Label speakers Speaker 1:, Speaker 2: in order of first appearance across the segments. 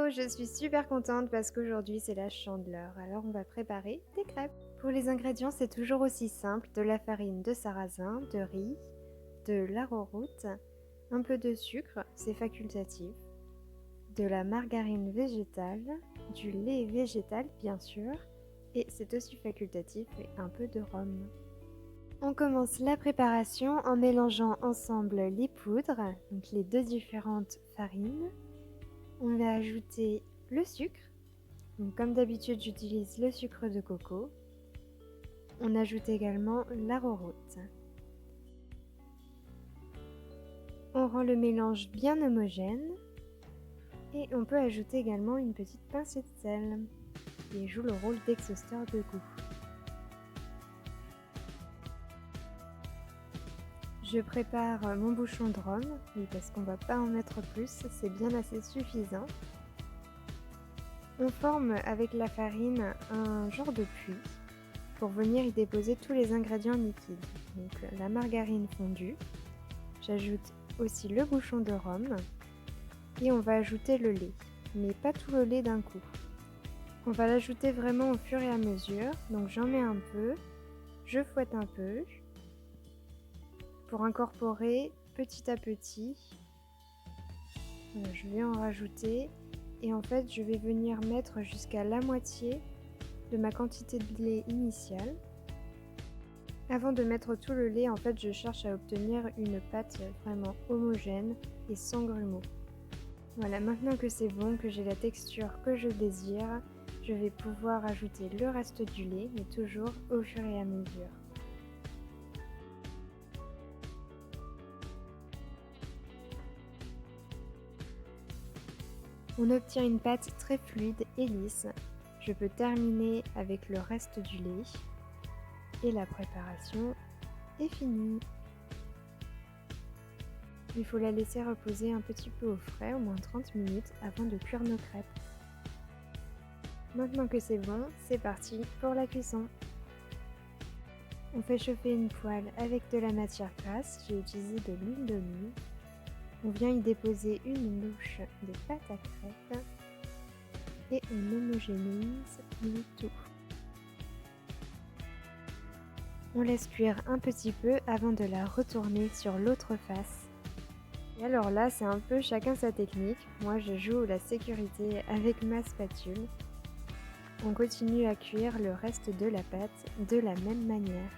Speaker 1: Hello, je suis super contente parce qu'aujourd'hui c'est la Chandeleur, alors on va préparer des crêpes. Pour les ingrédients, c'est toujours aussi simple, de la farine de sarrasin, de riz, de l'arrowroot, un peu de sucre, c'est facultatif, de la margarine végétale, du lait végétal bien sûr, et c'est aussi facultatif, et un peu de rhum. On commence la préparation en mélangeant ensemble les poudres, donc les deux différentes farines. On va ajouter le sucre. Donc, comme d'habitude, j'utilise le sucre de coco. On ajoute également l'arrowroot. On rend le mélange bien homogène. Et on peut ajouter également une petite pincée de sel qui joue le rôle d'exhausteur de goût. Je prépare mon bouchon de rhum, oui, parce qu'on ne va pas en mettre plus, c'est bien assez suffisant. On forme avec la farine un genre de puits pour venir y déposer tous les ingrédients liquides. Donc la margarine fondue, j'ajoute aussi le bouchon de rhum et on va ajouter le lait, mais pas tout le lait d'un coup. On va l'ajouter vraiment au fur et à mesure, donc j'en mets un peu, je fouette un peu pour incorporer petit à petit. Je vais en rajouter et en fait je vais venir mettre jusqu'à la moitié de ma quantité de lait initiale. Avant de mettre tout le lait, en fait, je cherche à obtenir une pâte vraiment homogène et sans grumeaux. Voilà, maintenant que c'est bon, que j'ai la texture que je désire, je vais pouvoir ajouter le reste du lait, mais toujours au fur et à mesure. On obtient une pâte très fluide et lisse. Je peux terminer avec le reste du lait et la préparation est finie. Il faut la laisser reposer un petit peu au frais, au moins 30 minutes, avant de cuire nos crêpes. Maintenant que c'est bon, c'est parti pour la cuisson. On fait chauffer une poêle avec de la matière grasse, j'ai utilisé de l'huile d'olive. On vient y déposer une louche de pâte à crêpes et on homogénéise le tout. On laisse cuire un petit peu avant de la retourner sur l'autre face. Et alors là, c'est un peu chacun sa technique. Moi, je joue la sécurité avec ma spatule. On continue à cuire le reste de la pâte de la même manière.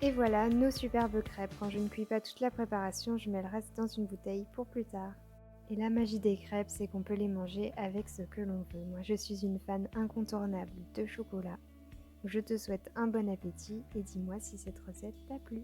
Speaker 1: Et voilà, nos superbes crêpes. Quand je ne cuis pas toute la préparation, je mets le reste dans une bouteille pour plus tard. Et la magie des crêpes, c'est qu'on peut les manger avec ce que l'on veut. Moi, je suis une fan incontournable de chocolat. Je te souhaite un bon appétit et dis-moi si cette recette t'a plu.